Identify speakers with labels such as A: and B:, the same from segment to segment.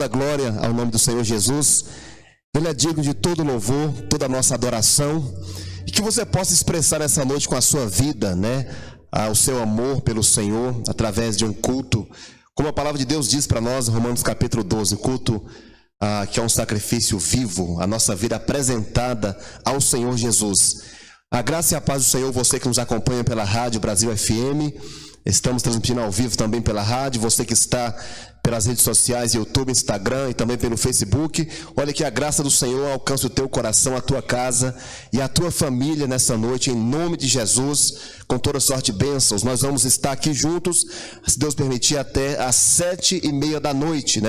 A: A glória ao nome do Senhor Jesus. Ele é digno de todo louvor, toda a nossa adoração, e que você possa expressar essa noite com a sua vida, o seu amor pelo Senhor, através de um culto, como a palavra de Deus diz para nós, Romanos capítulo 12, culto que é um sacrifício vivo, a nossa vida apresentada ao Senhor Jesus. A graça e a paz do Senhor, você que nos acompanha pela Rádio Brasil FM, estamos transmitindo ao vivo também pela rádio, você que está pelas redes sociais, YouTube, Instagram e também pelo Facebook. Olha que a graça do Senhor alcance o teu coração, a tua casa e a tua família nessa noite, em nome de Jesus, com toda sorte e bênçãos. Nós vamos estar aqui juntos, se Deus permitir, até às 7:30 da noite,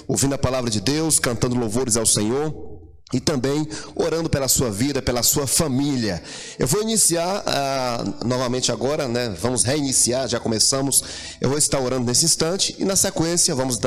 A: ouvindo a palavra de Deus, cantando louvores ao Senhor e também orando pela sua vida, pela sua família. Eu vou iniciar novamente agora, vamos reiniciar, já começamos. Eu vou estar orando nesse instante e na sequência vamos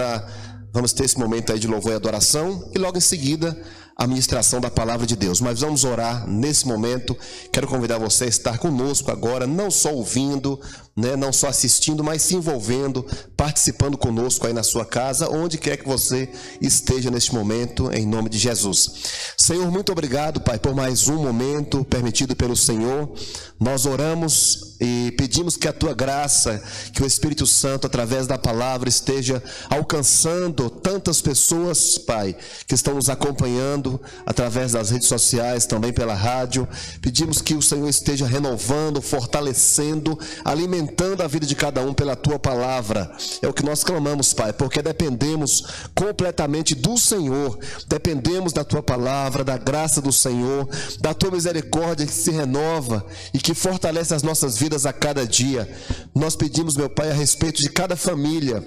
A: ter esse momento aí de louvor e adoração e logo em seguida a ministração da palavra de Deus. Mas vamos orar nesse momento. Quero convidar você a estar conosco agora, não só ouvindo, não só assistindo, mas se envolvendo, participando conosco aí na sua casa, onde quer que você esteja neste momento, em nome de Jesus. Senhor, muito obrigado, Pai, por mais um momento permitido pelo Senhor. Nós oramos e pedimos que a Tua graça, que o Espírito Santo, através da palavra, esteja alcançando tantas pessoas, Pai, que estão nos acompanhando através das redes sociais, também pela rádio. Pedimos que o Senhor esteja renovando, fortalecendo, alimentando a vida de cada um pela Tua palavra. É o que nós clamamos, Pai, porque dependemos completamente do Senhor, dependemos da Tua palavra, da graça do Senhor, da Tua misericórdia que se renova e que fortalece as nossas vidas a cada dia. Nós pedimos, meu Pai, a respeito de cada família.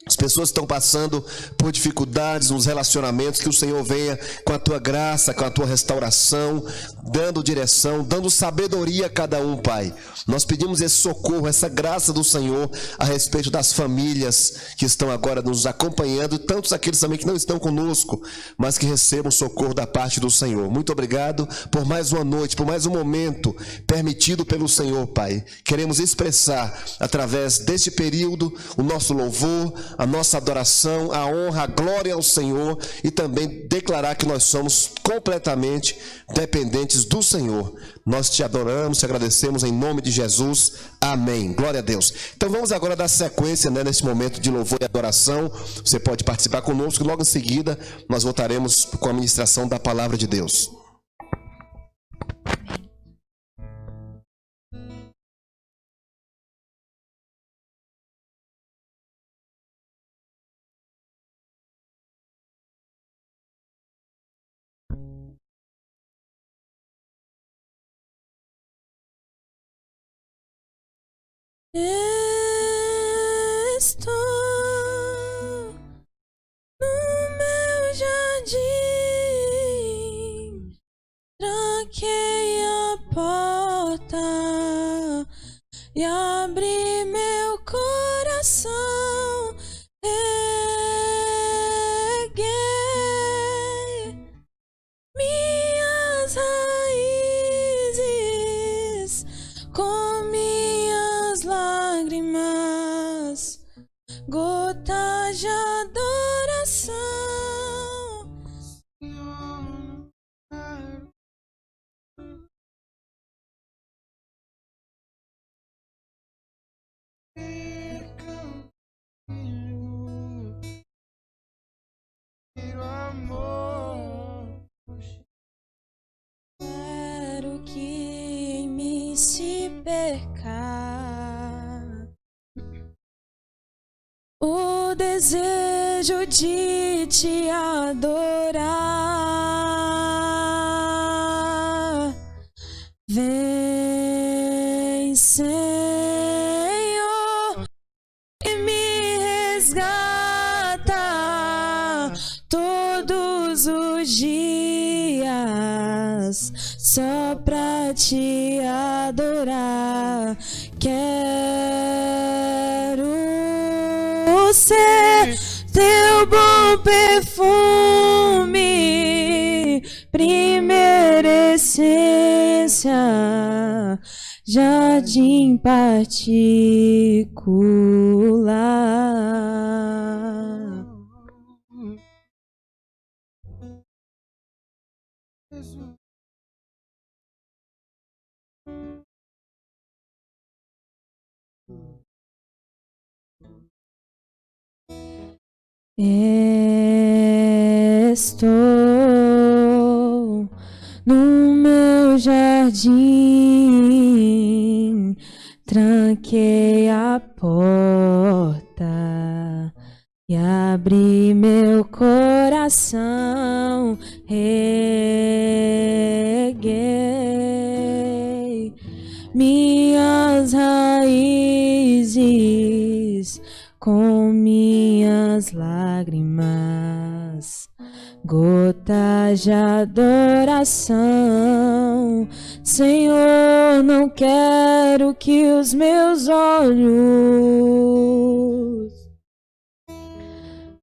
A: As pessoas estão passando por dificuldades nos relacionamentos, que o Senhor venha com a Tua graça, com a Tua restauração, dando direção, dando sabedoria a cada um, Pai. Nós pedimos esse socorro, essa graça do Senhor a respeito das famílias que estão agora nos acompanhando, tantos aqueles também que não estão conosco, mas que recebam socorro da parte do Senhor. Muito obrigado por mais uma noite, por mais um momento permitido pelo Senhor, Pai. Queremos expressar, através deste período, o nosso louvor, a nossa adoração, a honra, a glória ao Senhor e também declarar que nós somos completamente dependentes do Senhor. Nós te adoramos, te agradecemos em nome de Jesus. Amém. Glória a Deus. Então vamos agora dar sequência nesse momento de louvor e adoração. Você pode participar conosco e logo em seguida nós voltaremos com a ministração da palavra de Deus.
B: Estou no meu jardim, tranquei a porta e abri meu coração. Reguei minhas raízes com minhas lágrimas, gotas de adoração. Quero que em mim se perca o desejo de te adorar. Vem, Senhor, e me resgata todos os dias só pra te adorar. Quero ser teu bom perfume, primeira essência, jardim particular. Estou no meu jardim, tranquei a porta e abri meu coração, reguei minhas raízes com minhas lágrimas, gotas de adoração. Senhor, não quero que os meus olhos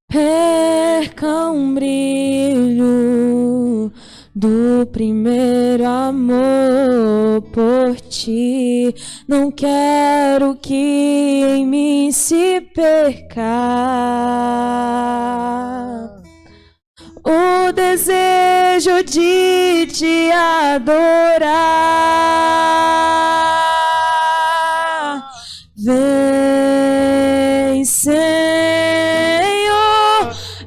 B: percam brilho do primeiro amor por ti. Não quero que em mim se perca o desejo de te adorar. Vem, Senhor,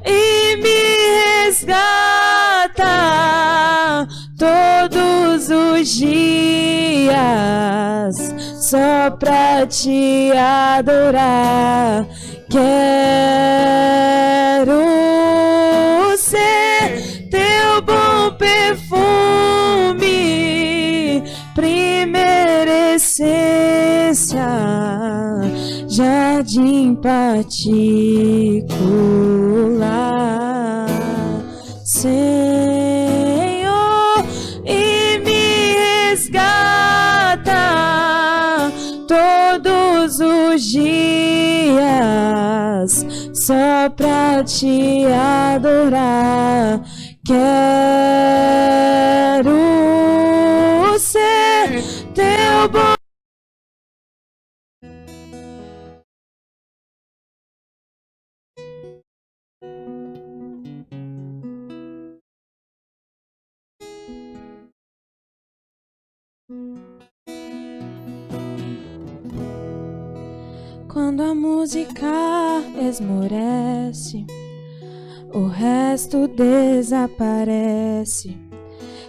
B: e me resgata todos os dias só pra te adorar. Quero ser teu bom perfume, primeira essência, jardim particular. Senhor, e me resgata todos os dias só pra te adorar. Quero ser teu bom. Quando a música esmorece, o resto desaparece.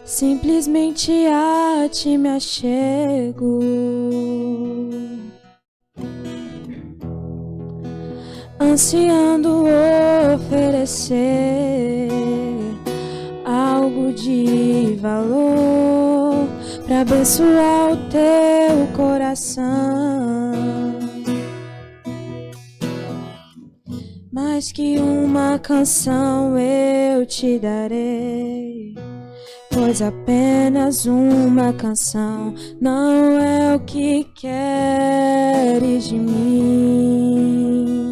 B: Simplesmente a ti me achego, ansiando oferecer algo de valor pra abençoar o teu coração. Mais que uma canção eu te darei, pois apenas uma canção não é o que queres de mim.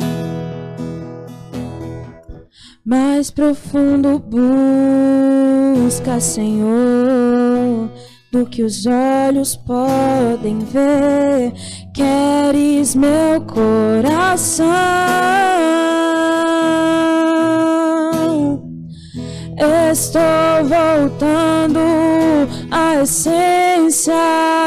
B: Mais profundo busca, Senhor, do que os olhos podem ver. Queres meu coração. Estou voltando à essência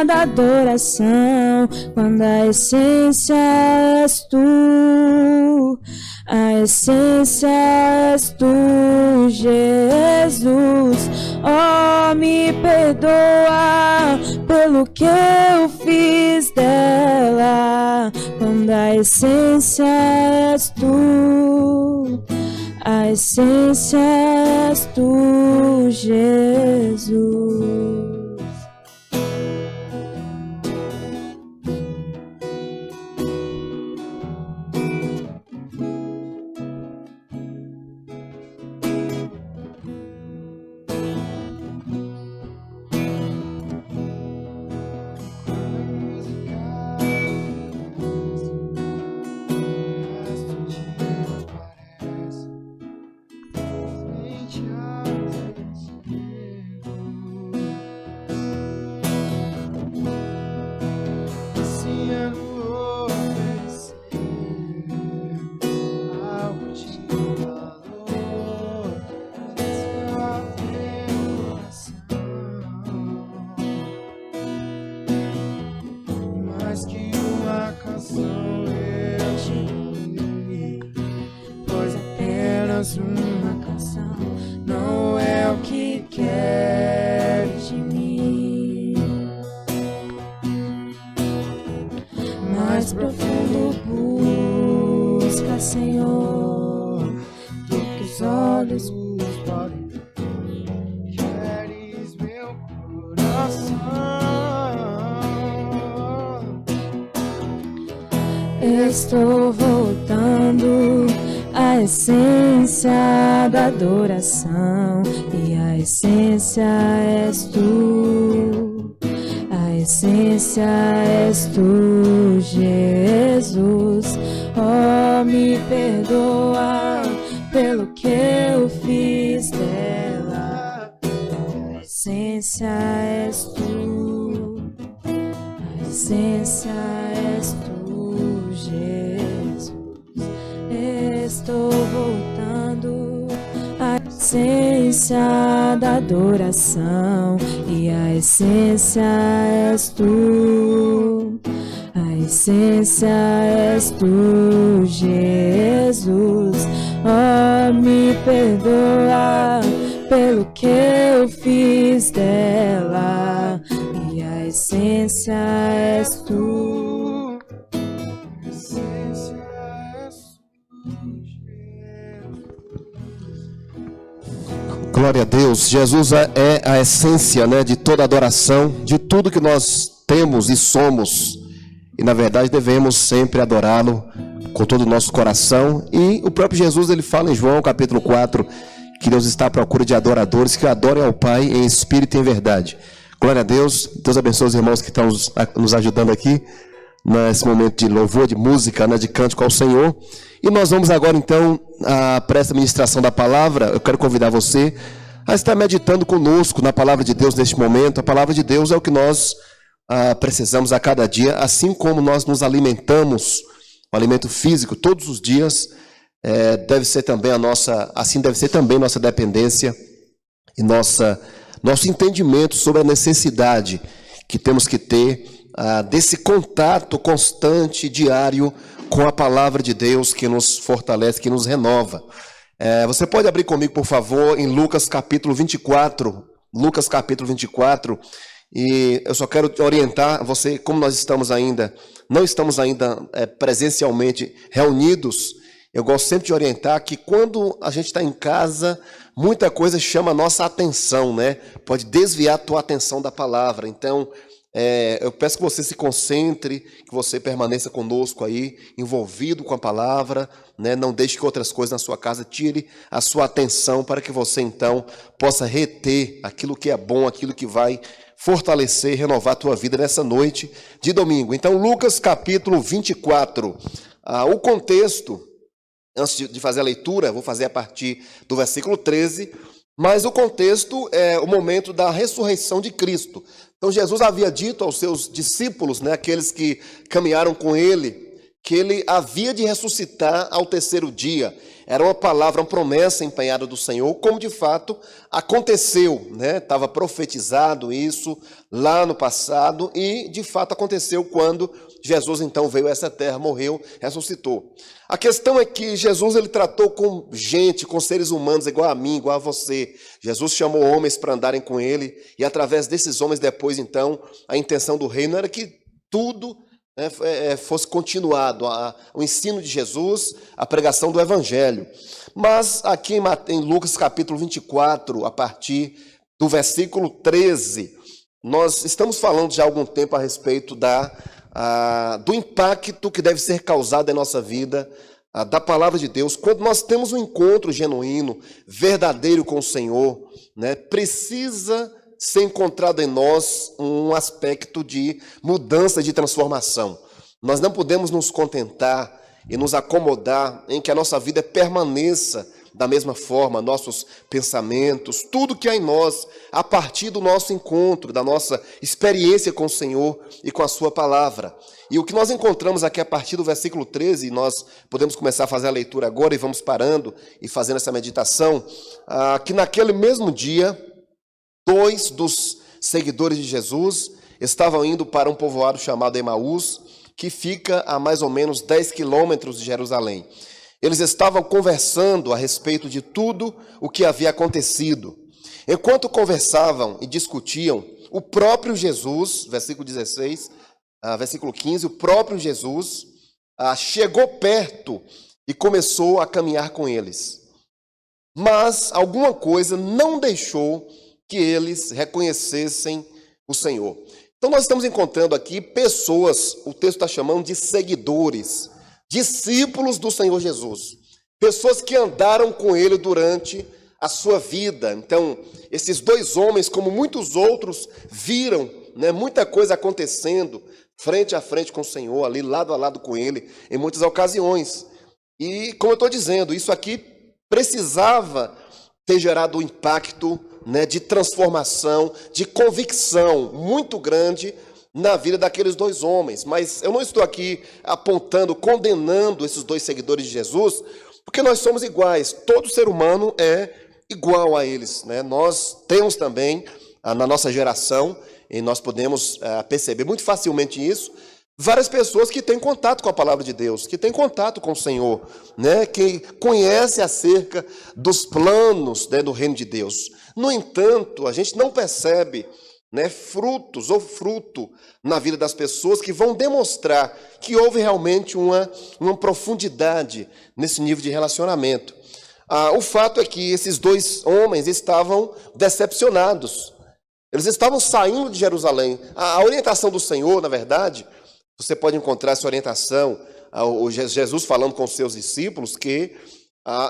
B: da adoração, quando a essência és tu, a essência és tu, Jesus. Oh, me perdoa pelo que eu fiz dela, quando a essência és tu, a essência és tu, Jesus. olhos.
C: Queres meu coração.
B: Estou voltando à essência da adoração, e a essência és tu. A essência és tu, Jesus. Oh, me perdoa pelo que eu fiz dela. A essência és tu. A essência és tu, Jesus. Estou voltando à essência da adoração, e a essência és tu. A essência és tu, Jesus. Oh, me perdoa pelo que eu fiz dela, e a essência és tu.
C: A essência és tu, Jesus.
A: Glória a Deus. Jesus é a essência, né, de toda adoração, de tudo que nós temos e somos. E na verdade devemos sempre adorá-lo com todo o nosso coração. E o próprio Jesus, ele fala em João capítulo 4, que Deus está à procura de adoradores que adorem ao Pai em espírito e em verdade. Glória a Deus. Deus abençoe os irmãos que estão nos ajudando aqui nesse momento de louvor, de música, né, de cântico ao Senhor. E nós vamos agora então para essa ministração da palavra. Eu quero convidar você a estar meditando conosco na palavra de Deus neste momento. A palavra de Deus é o que nós precisamos a cada dia, assim como nós nos alimentamos, o alimento físico todos os dias, deve ser também assim deve ser também nossa dependência e nosso entendimento sobre a necessidade que temos que ter desse contato constante, diário, com a palavra de Deus que nos fortalece, que nos renova. Você pode abrir comigo, por favor, em Lucas capítulo 24. Lucas capítulo 24. E eu só quero orientar você, como nós não estamos ainda presencialmente reunidos, eu gosto sempre de orientar que quando a gente está em casa, muita coisa chama a nossa atenção, né? Pode desviar a tua atenção da palavra. Então, eu peço que você se concentre, que você permaneça conosco aí, envolvido com a palavra, né? Não deixe que outras coisas na sua casa tire a sua atenção, para que você então possa reter aquilo que é bom, aquilo que vai fortalecer e renovar a tua vida nessa noite de domingo. Então, Lucas capítulo 24. O contexto, antes de fazer a leitura, vou fazer a partir do versículo 13, mas o contexto é o momento da ressurreição de Cristo. Então, Jesus havia dito aos seus discípulos, né, aqueles que caminharam com ele, que ele havia de ressuscitar ao terceiro dia. Era uma palavra, uma promessa empenhada do Senhor, como de fato aconteceu, né? Estava profetizado isso lá no passado e de fato aconteceu quando Jesus então veio a essa terra, morreu, ressuscitou. A questão é que Jesus ele tratou com gente, com seres humanos igual a mim, igual a você. Jesus chamou homens para andarem com ele e através desses homens depois então a intenção do reino era que tudo fosse continuado, o ensino de Jesus, a pregação do Evangelho. Mas aqui em Lucas capítulo 24, a partir do versículo 13, nós estamos falando já há algum tempo a respeito do impacto que deve ser causado em nossa vida, da palavra de Deus. Quando nós temos um encontro genuíno, verdadeiro com o Senhor, né, precisa ser encontrado em nós um aspecto de mudança, de transformação. Nós não podemos nos contentar e nos acomodar em que a nossa vida permaneça da mesma forma, nossos pensamentos, tudo que há em nós, a partir do nosso encontro, da nossa experiência com o Senhor e com a sua palavra. E o que nós encontramos aqui a partir do versículo 13, nós podemos começar a fazer a leitura agora e vamos parando e fazendo essa meditação, que naquele mesmo dia, 2 dos seguidores de Jesus estavam indo para um povoado chamado Emaús, que fica a mais ou menos 10 quilômetros de Jerusalém. Eles estavam conversando a respeito de tudo o que havia acontecido. Enquanto conversavam e discutiam, o próprio Jesus, versículo 16, versículo 15, o próprio Jesus chegou perto e começou a caminhar com eles. mas alguma coisa não deixou que eles reconhecessem o Senhor. Então nós estamos encontrando aqui pessoas, o texto está chamando de seguidores, discípulos do Senhor Jesus, pessoas que andaram com ele durante a sua vida. Então, esses dois homens, como muitos outros, viram, né, muita coisa acontecendo frente a frente com o Senhor, ali lado a lado com ele, em muitas ocasiões. E, como eu estou dizendo, isso aqui precisava ter gerado um impacto, né, de transformação, de convicção muito grande na vida daqueles dois homens. Mas eu não estou aqui apontando, condenando esses dois seguidores de Jesus, porque nós somos iguais, todo ser humano é igual a eles, né? Nós temos também, na nossa geração, e nós podemos perceber muito facilmente isso, várias pessoas que têm contato com a palavra de Deus, que têm contato com o Senhor, né? Que conhecem acerca dos planos, né, do reino de Deus. No entanto, a gente não percebe, né, frutos ou fruto na vida das pessoas que vão demonstrar que houve realmente uma profundidade nesse nível de relacionamento. O fato é que esses dois homens estavam decepcionados. Eles estavam saindo de Jerusalém. A orientação do Senhor, na verdade, você pode encontrar essa orientação, Jesus falando com os seus discípulos, que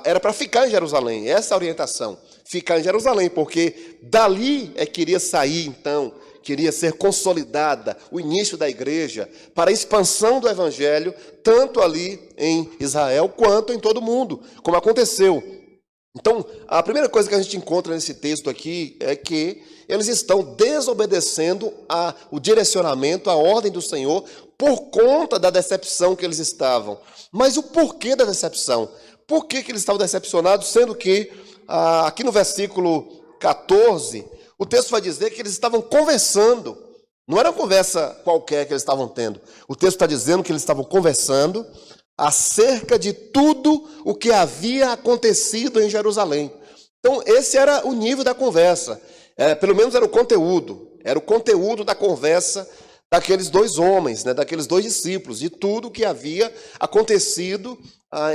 A: era para ficar em Jerusalém. Essa é a orientação, ficar em Jerusalém, porque dali queria sair, então, queria ser consolidada o início da igreja para a expansão do evangelho, tanto ali em Israel quanto em todo o mundo, como aconteceu. Então, a primeira coisa que a gente encontra nesse texto aqui é que eles estão desobedecendo o direcionamento, a ordem do Senhor, por conta da decepção que eles estavam. Mas o porquê da decepção? Por que eles estavam decepcionados, sendo que aqui no versículo 14, o texto vai dizer que eles estavam conversando. Não era uma conversa qualquer que eles estavam tendo. O texto está dizendo que eles estavam conversando acerca de tudo o que havia acontecido em Jerusalém. Então, esse era o nível da conversa. Pelo menos era o conteúdo da conversa daqueles dois homens, né, daqueles dois discípulos, de tudo o que havia acontecido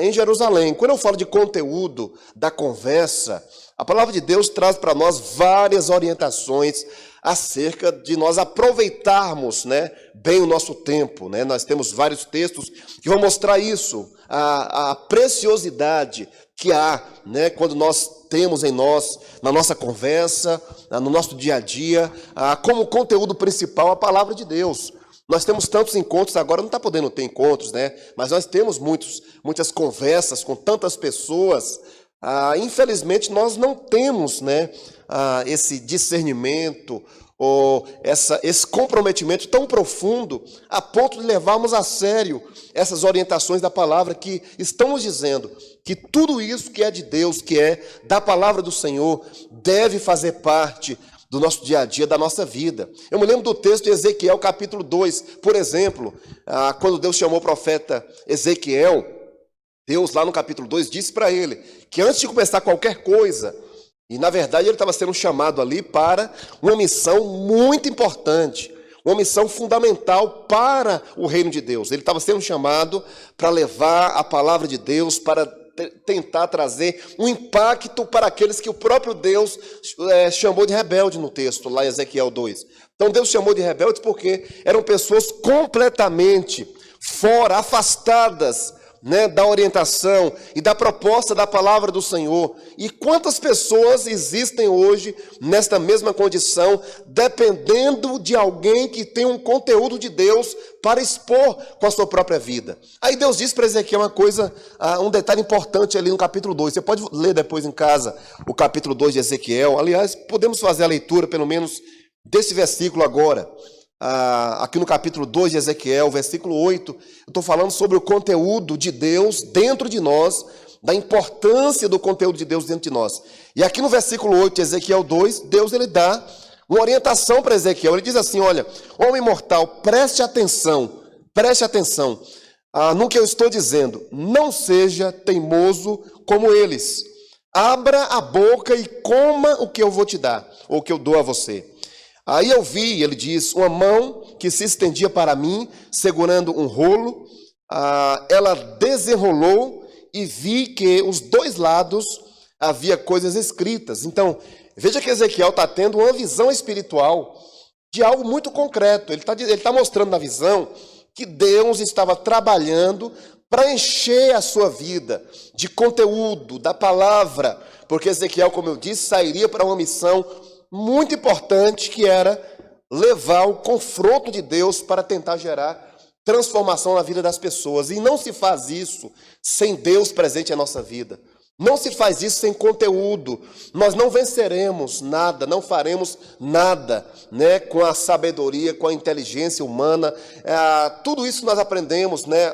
A: em Jerusalém. Quando eu falo de conteúdo da conversa, a palavra de Deus traz para nós várias orientações acerca de nós aproveitarmos, né, bem o nosso tempo, né? Nós temos vários textos que vão mostrar isso, a preciosidade que há, né, quando nós temos em nós, na nossa conversa, no nosso dia a dia, como conteúdo principal a palavra de Deus. Nós temos tantos encontros, agora não está podendo ter encontros, né? Mas nós temos muitas conversas com tantas pessoas. Infelizmente, nós não temos, né, esse discernimento ou esse comprometimento tão profundo a ponto de levarmos a sério essas orientações da palavra que estão nos dizendo que tudo isso que é de Deus, que é da palavra do Senhor, deve fazer parte do nosso dia a dia, da nossa vida. Eu me lembro do texto de Ezequiel, capítulo 2, por exemplo, quando Deus chamou o profeta Ezequiel, Deus, lá no capítulo 2, disse para ele que antes de começar qualquer coisa, e na verdade ele estava sendo chamado ali para uma missão muito importante, uma missão fundamental para o reino de Deus. Ele estava sendo chamado para levar a palavra de Deus, para tentar trazer um impacto para aqueles que o próprio Deus chamou de rebelde no texto, lá em Ezequiel 2. Então Deus chamou de rebeldes porque eram pessoas completamente fora, afastadas, né, da orientação e da proposta da palavra do Senhor. E quantas pessoas existem hoje nesta mesma condição, dependendo de alguém que tem um conteúdo de Deus para expor com a sua própria vida. Aí Deus diz para Ezequiel uma coisa, um detalhe importante ali no capítulo 2. Você pode ler depois em casa o capítulo 2 de Ezequiel. Aliás, podemos fazer a leitura pelo menos desse versículo agora. Aqui no capítulo 2 de Ezequiel, versículo 8, eu estou falando sobre o conteúdo de Deus dentro de nós, da importância do conteúdo de Deus dentro de nós. E aqui no versículo 8 de Ezequiel 2, Deus ele dá uma orientação para Ezequiel. Ele diz assim, olha, homem mortal, preste atenção no que eu estou dizendo, não seja teimoso como eles. Abra a boca e coma o que eu vou te dar, ou o que eu dou a você. Aí eu vi, ele diz, uma mão que se estendia para mim, segurando um rolo. Ela desenrolou e vi que os dois lados havia coisas escritas. Então, veja que Ezequiel está tendo uma visão espiritual de algo muito concreto. Ele está mostrando na visão que Deus estava trabalhando para encher a sua vida de conteúdo, da palavra, porque Ezequiel, como eu disse, sairia para uma missão muito importante, que era levar o confronto de Deus para tentar gerar transformação na vida das pessoas. E não se faz isso sem Deus presente em nossa vida. Não se faz isso sem conteúdo. Nós não venceremos nada, não faremos nada, né, com a sabedoria, com a inteligência humana. Tudo isso nós aprendemos, né,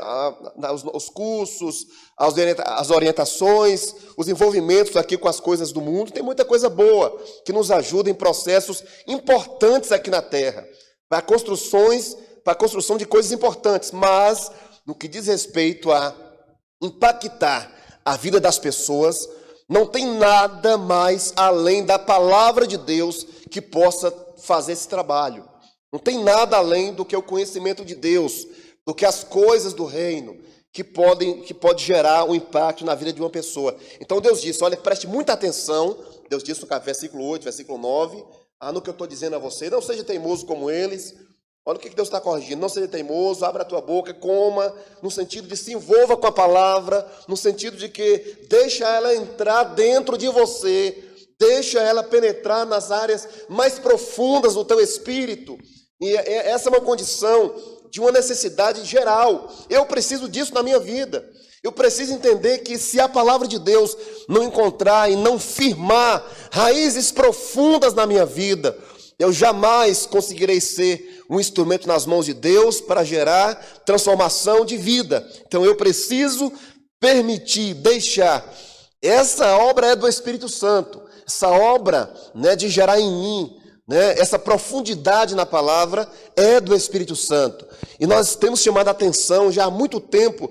A: os cursos, as orientações, os envolvimentos aqui com as coisas do mundo. Tem muita coisa boa que nos ajuda em processos importantes aqui na Terra, para a construção de coisas importantes. Mas, no que diz respeito a impactar a vida das pessoas, não tem nada mais além da palavra de Deus que possa fazer esse trabalho. Não tem nada além do que o conhecimento de Deus, do que as coisas do reino, que pode gerar um impacto na vida de uma pessoa. Então Deus disse, olha, preste muita atenção. Deus disse no versículo 8, versículo 9, no que eu estou dizendo a você, não seja teimoso como eles. Olha o que Deus está corrigindo. Não seja teimoso, abra a tua boca, coma, no sentido de se envolva com a palavra, no sentido de que deixa ela entrar dentro de você, deixa ela penetrar nas áreas mais profundas do teu espírito. E essa é uma condição de uma necessidade geral. Eu preciso disso na minha vida. Eu preciso entender que se a palavra de Deus não encontrar e não firmar raízes profundas na minha vida, eu jamais conseguirei ser um instrumento nas mãos de Deus para gerar transformação de vida. Então eu preciso permitir, deixar. Essa obra é do Espírito Santo. Essa obra, né, de gerar em mim, né, essa profundidade na palavra é do Espírito Santo. E nós temos chamado a atenção já há muito tempo,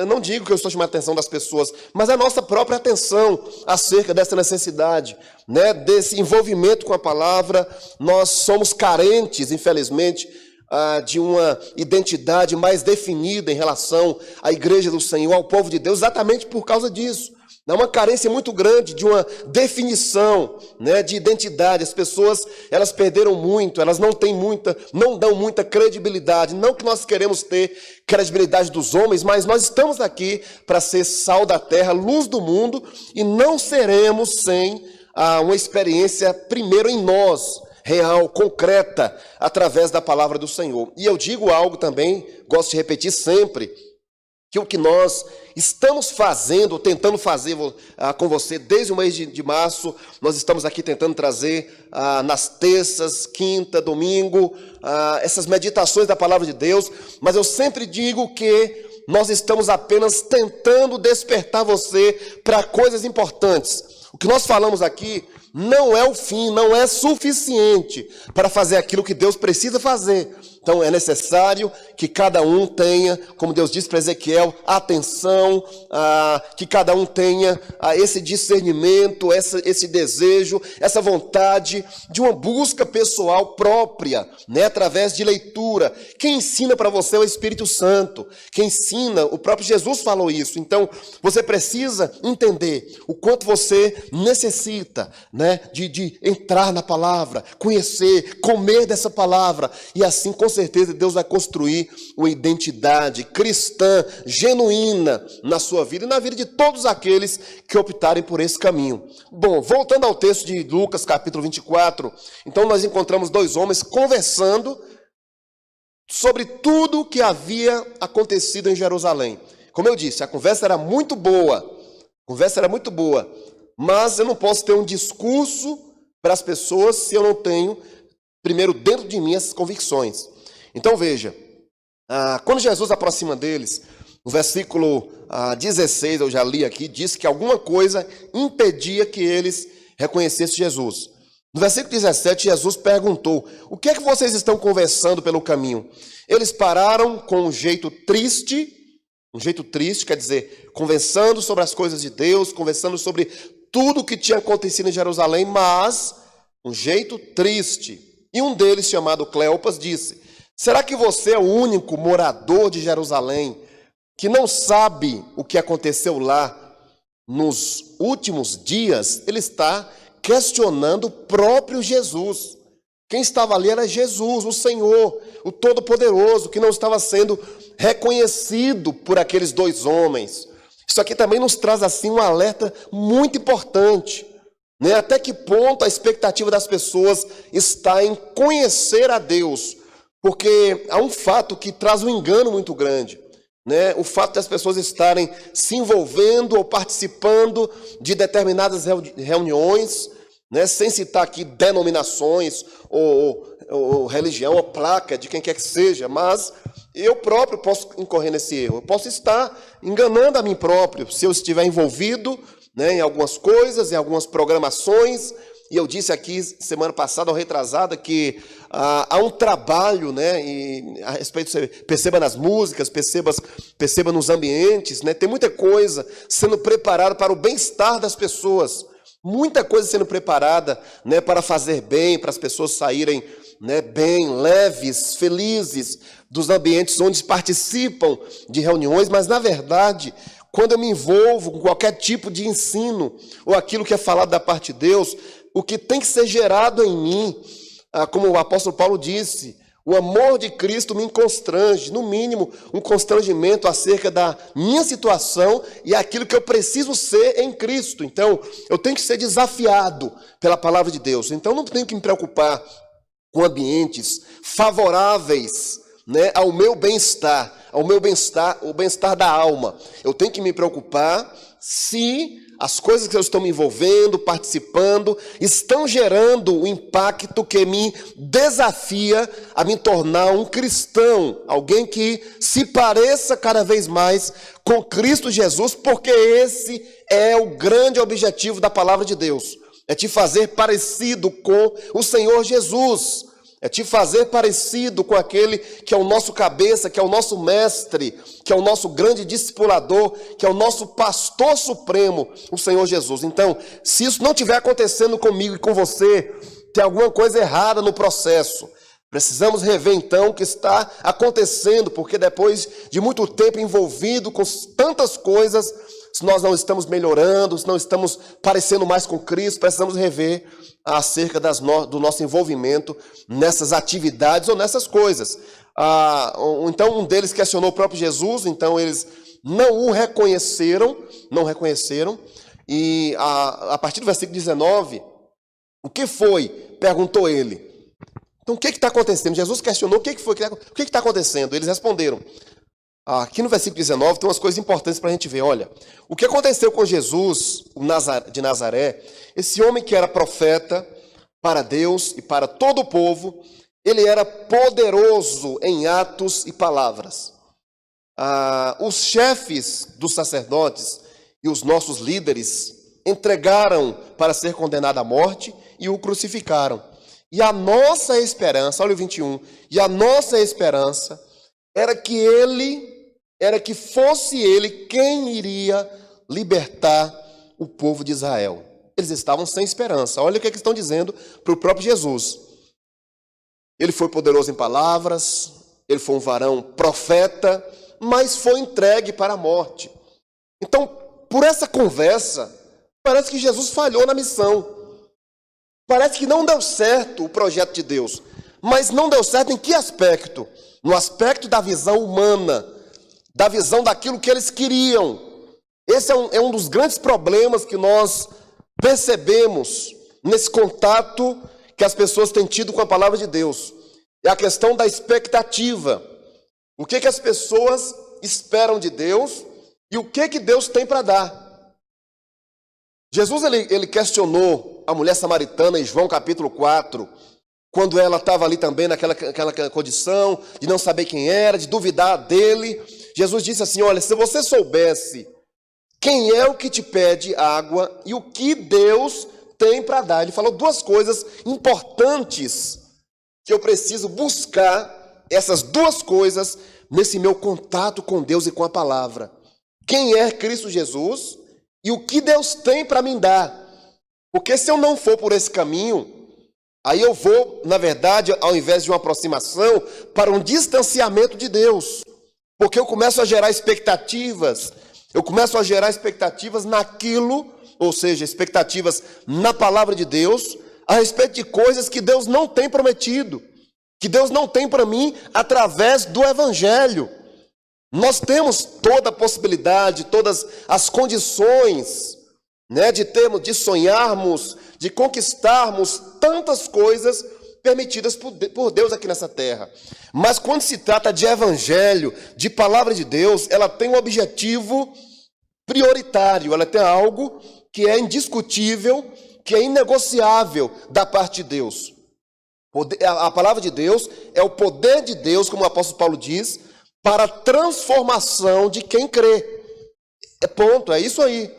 A: não digo que eu estou chamando a atenção das pessoas, mas a nossa própria atenção acerca dessa necessidade, né, desse envolvimento com a palavra. Nós somos carentes, infelizmente, de uma identidade mais definida em relação à igreja do Senhor, ao povo de Deus, exatamente por causa disso. Há uma carência muito grande de uma definição, né, de identidade. As pessoas, elas perderam muito, elas não dão muita credibilidade. Não que nós queremos ter credibilidade dos homens, mas nós estamos aqui para ser sal da terra, luz do mundo, e não seremos sem uma experiência primeiro em nós, real, concreta, através da palavra do Senhor. E eu digo algo também, gosto de repetir sempre, que o que nós estamos fazendo, tentando fazer com você desde o mês de março, nós estamos aqui tentando trazer nas terças, quinta, domingo, essas meditações da palavra de Deus, mas eu sempre digo que nós estamos apenas tentando despertar você para coisas importantes. O que nós falamos aqui não é o fim, não é suficiente para fazer aquilo que Deus precisa fazer. Então é necessário que cada um tenha, como Deus disse para Ezequiel, atenção, que cada um tenha esse discernimento, esse desejo, essa vontade de uma busca pessoal própria, né, através de leitura. Quem ensina para você é o Espírito Santo. Quem ensina, o próprio Jesus falou isso. Então você precisa entender o quanto você necessita, né, de entrar na palavra, conhecer, comer dessa palavra, e assim com certeza Deus vai construir uma identidade cristã genuína na sua vida e na vida de todos aqueles que optarem por esse caminho. Bom, voltando ao texto de Lucas, capítulo 24, então nós encontramos dois homens conversando sobre tudo o que havia acontecido em Jerusalém. Como eu disse, a conversa era muito boa, mas eu não posso ter um discurso para as pessoas se eu não tenho primeiro dentro de mim essas convicções. Então veja, quando Jesus aproxima deles, no versículo 16, eu já li aqui, diz que alguma coisa impedia que eles reconhecessem Jesus. No versículo 17, Jesus perguntou: o que é que vocês estão conversando pelo caminho? Eles pararam com um jeito triste, quer dizer, conversando sobre as coisas de Deus, conversando sobre tudo o que tinha acontecido em Jerusalém, mas um jeito triste. E um deles, chamado Cleopas, disse: será que você é o único morador de Jerusalém que não sabe o que aconteceu lá, nos últimos dias, ele está questionando o próprio Jesus. Quem estava ali era Jesus, o Senhor, o Todo-Poderoso, que não estava sendo reconhecido por aqueles dois homens. Isso aqui também nos traz assim um alerta muito importante, né? Até que ponto a expectativa das pessoas está em conhecer a Deus, porque há um fato que traz um engano muito grande, né? O fato das pessoas estarem se envolvendo ou participando de determinadas reuniões, né? Sem citar aqui denominações ou religião ou placa de quem quer que seja, mas eu próprio posso incorrer nesse erro. Eu posso estar enganando a mim próprio se eu estiver envolvido, né, em algumas coisas, em algumas programações. E eu disse aqui semana passada ou retrasada que há um trabalho, né, e a respeito, você perceba nas músicas, perceba nos ambientes, né, tem muita coisa sendo preparada para o bem-estar das pessoas. Muita coisa sendo preparada, né, para fazer bem, para as pessoas saírem, né, bem, leves, felizes dos ambientes onde participam de reuniões, mas na verdade, quando eu me envolvo com qualquer tipo de ensino ou aquilo que é falado da parte de Deus, o que tem que ser gerado em mim, como o apóstolo Paulo disse, o amor de Cristo me constrange, no mínimo, um constrangimento acerca da minha situação e aquilo que eu preciso ser em Cristo. Então, eu tenho que ser desafiado pela palavra de Deus. Então, não tenho que me preocupar com ambientes favoráveis, né, ao meu bem-estar, o bem-estar da alma. Eu tenho que me preocupar se as coisas que eu estou me envolvendo, participando, estão gerando o impacto que me desafia a me tornar um cristão, alguém que se pareça cada vez mais com Cristo Jesus, porque esse é o grande objetivo da palavra de Deus, é te fazer parecido com o Senhor Jesus. É te fazer parecido com aquele que é o nosso cabeça, que é o nosso mestre, que é o nosso grande discipulador, que é o nosso pastor supremo, o Senhor Jesus. Então, se isso não estiver acontecendo comigo e com você, tem alguma coisa errada no processo. Precisamos rever então o que está acontecendo, porque depois de muito tempo envolvido com tantas coisas, se nós não estamos melhorando, se não estamos parecendo mais com Cristo, precisamos rever acerca do nosso envolvimento nessas atividades ou nessas coisas. Então um deles questionou o próprio Jesus, então eles não o reconheceram, e a partir do versículo 19, o que foi? Perguntou ele. Então o que está acontecendo? Jesus questionou o que está acontecendo. Eles responderam. Aqui no versículo 19 tem umas coisas importantes para a gente ver. Olha, o que aconteceu com Jesus de Nazaré, esse homem que era profeta para Deus e para todo o povo, ele era poderoso em atos e palavras. Os chefes dos sacerdotes e os nossos líderes entregaram para ser condenado à morte e o crucificaram. E a nossa esperança, olha o 21, e a nossa esperança era que fosse ele quem iria libertar o povo de Israel. Eles estavam sem esperança. Olha o que eles estão dizendo para o próprio Jesus. Ele foi poderoso em palavras, ele foi um varão profeta, mas foi entregue para a morte. Então, por essa conversa, parece que Jesus falhou na missão. Parece que não deu certo o projeto de Deus. Mas não deu certo em que aspecto? No aspecto da visão humana, da visão daquilo que eles queriam. Esse é um dos grandes problemas que nós percebemos nesse contato que as pessoas têm tido com a palavra de Deus. É a questão da expectativa. O que as pessoas esperam de Deus e o que Deus tem para dar. Jesus ele questionou a mulher samaritana em João capítulo 4, quando ela estava ali também naquela condição de não saber quem era, de duvidar dele. Jesus disse assim, olha, se você soubesse quem é o que te pede água e o que Deus tem para dar. Ele falou duas coisas importantes que eu preciso buscar, essas duas coisas, nesse meu contato com Deus e com a palavra. Quem é Cristo Jesus e o que Deus tem para me dar. Porque se eu não for por esse caminho, aí eu vou, na verdade, ao invés de uma aproximação, para um distanciamento de Deus. Porque eu começo a gerar expectativas Eu começo a gerar expectativas naquilo, ou seja, expectativas na palavra de Deus, a respeito de coisas que Deus não tem prometido, que Deus não tem para mim através do Evangelho. Nós temos toda a possibilidade, todas as condições, né, de sonharmos, de conquistarmos tantas coisas permitidas por Deus aqui nessa terra. Mas quando se trata de Evangelho, de palavra de Deus, ela tem um objetivo prioritário, ela tem algo que é indiscutível, que é inegociável da parte de Deus. A palavra de Deus é o poder de Deus, como o apóstolo Paulo diz, para a transformação de quem crê. É ponto, é isso aí.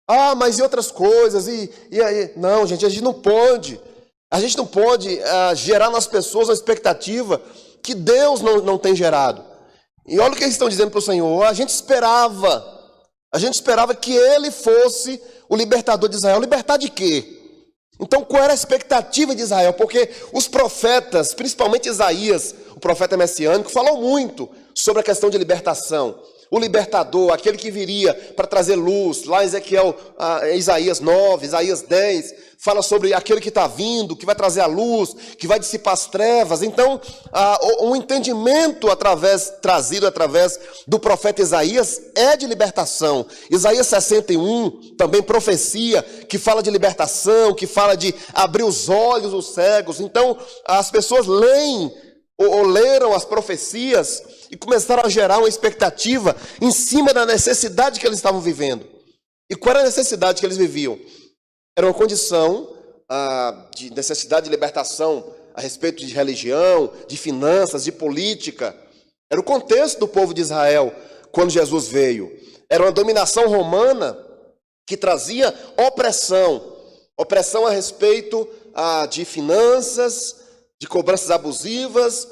A: Ah, mas e outras coisas? E aí? Não, gente, a gente não pode. A gente não pode gerar nas pessoas uma expectativa que Deus não tem gerado. E olha o que eles estão dizendo para o Senhor. A gente esperava que Ele fosse o libertador de Israel. Libertar de quê? Então, qual era a expectativa de Israel? Porque os profetas, principalmente Isaías, o profeta messiânico, falou muito sobre a questão de libertação. O libertador, aquele que viria para trazer luz. Lá em Isaías 9, Isaías 10, fala sobre aquele que está vindo, que vai trazer a luz, que vai dissipar as trevas. Então, um entendimento trazido através do profeta Isaías é de libertação. Isaías 61, também profecia, que fala de libertação, que fala de abrir os olhos dos cegos. Então, as pessoas leem ou leram as profecias e começaram a gerar uma expectativa em cima da necessidade que eles estavam vivendo. E qual era a necessidade que eles viviam? Era uma condição de necessidade de libertação a respeito de religião, de finanças, de política. Era o contexto do povo de Israel quando Jesus veio. Era uma dominação romana que trazia opressão. Opressão a respeito de finanças, de cobranças abusivas,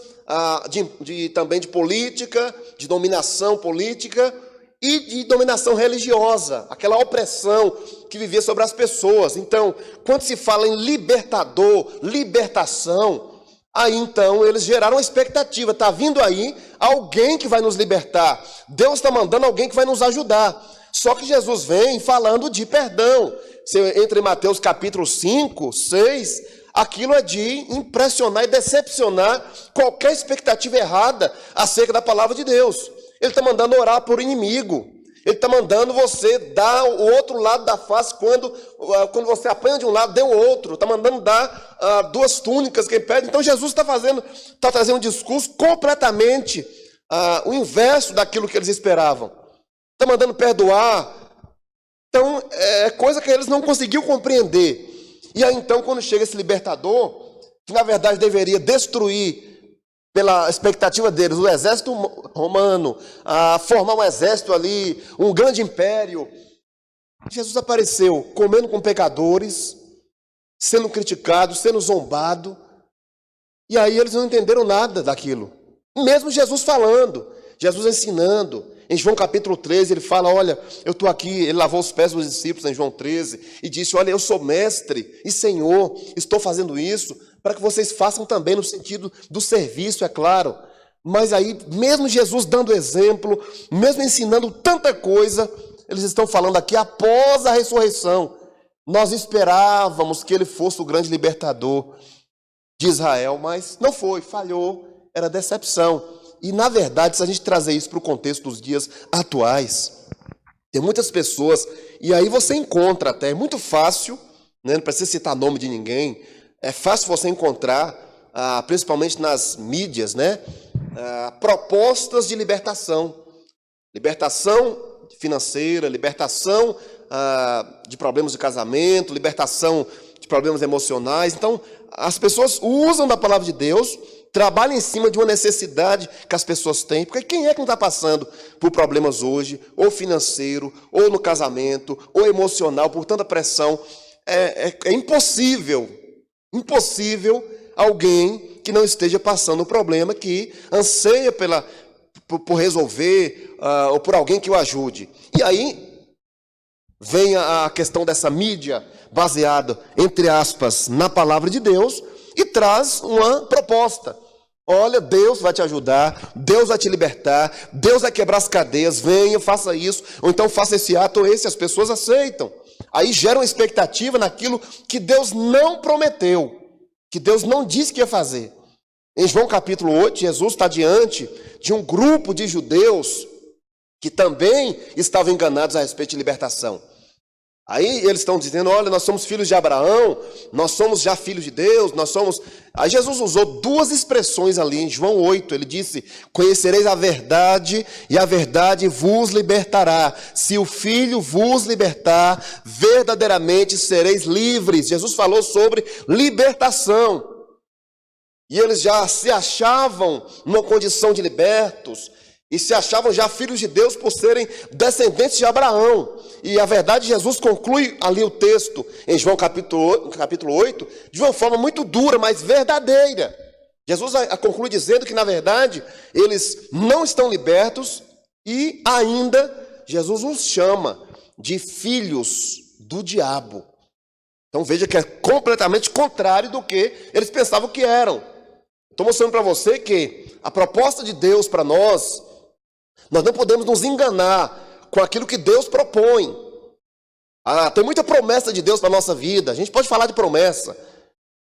A: também de política, de dominação política e de dominação religiosa, aquela opressão que vivia sobre as pessoas. Então, quando se fala em libertador, libertação, aí então eles geraram uma expectativa, está vindo aí alguém que vai nos libertar, Deus está mandando alguém que vai nos ajudar. Só que Jesus vem falando de perdão. Você entra em Mateus capítulo 5, 6... aquilo é de impressionar e decepcionar qualquer expectativa errada acerca da palavra de Deus. Ele está mandando orar por inimigo. Ele está mandando você dar o outro lado da face quando você apanha de um lado, dê o outro. Está mandando dar duas túnicas quem pede. Então Jesus está trazendo um discurso completamente o inverso daquilo que eles esperavam. Está mandando perdoar. Então, é coisa que eles não conseguiam compreender. E aí então, quando chega esse libertador, que na verdade deveria destruir, pela expectativa deles, o exército romano, formar um exército ali, um grande império, Jesus apareceu comendo com pecadores, sendo criticado, sendo zombado, e aí eles não entenderam nada daquilo. Mesmo Jesus falando, Jesus ensinando. Em João capítulo 13, ele fala, olha, eu estou aqui, ele lavou os pés dos discípulos em João 13, e disse, olha, eu sou mestre e Senhor, estou fazendo isso para que vocês façam também no sentido do serviço, é claro. Mas aí, mesmo Jesus dando exemplo, mesmo ensinando tanta coisa, eles estão falando aqui após a ressurreição. Nós esperávamos que ele fosse o grande libertador de Israel, mas não foi, falhou, era decepção. E, na verdade, se a gente trazer isso para o contexto dos dias atuais, tem muitas pessoas, e aí você encontra até, é muito fácil, né, não precisa citar nome de ninguém, é fácil você encontrar, principalmente nas mídias, né, propostas de libertação. Libertação financeira, libertação de problemas de casamento, libertação de problemas emocionais. Então, as pessoas usam da palavra de Deus, trabalha em cima de uma necessidade que as pessoas têm, porque quem é que não está passando por problemas hoje, ou financeiro, ou no casamento, ou emocional, por tanta pressão? É impossível alguém que não esteja passando um problema, que anseia por resolver, ou por alguém que o ajude. E aí vem a questão dessa mídia baseada, entre aspas, na palavra de Deus, e traz uma proposta. Olha, Deus vai te ajudar, Deus vai te libertar, Deus vai quebrar as cadeias, venha, faça isso, ou então faça esse ato ou esse, as pessoas aceitam. Aí gera uma expectativa naquilo que Deus não prometeu, que Deus não disse que ia fazer. Em João capítulo 8, Jesus está diante de um grupo de judeus que também estavam enganados a respeito de libertação. Aí eles estão dizendo, olha, nós somos filhos de Abraão, nós somos já filhos de Deus, nós somos... Aí Jesus usou duas expressões ali em João 8, ele disse, conhecereis a verdade e a verdade vos libertará. Se o Filho vos libertar, verdadeiramente sereis livres. Jesus falou sobre libertação. E eles já se achavam numa condição de libertos, e se achavam já filhos de Deus por serem descendentes de Abraão. E a verdade, Jesus conclui ali o texto, em João capítulo 8, de uma forma muito dura, mas verdadeira. Jesus a conclui dizendo que, na verdade, eles não estão libertos e ainda Jesus os chama de filhos do diabo. Então veja que é completamente contrário do que eles pensavam que eram. Estou mostrando para você que a proposta de Deus para nós não podemos nos enganar com aquilo que Deus propõe. Tem muita promessa de Deus para a nossa vida. A gente pode falar de promessa.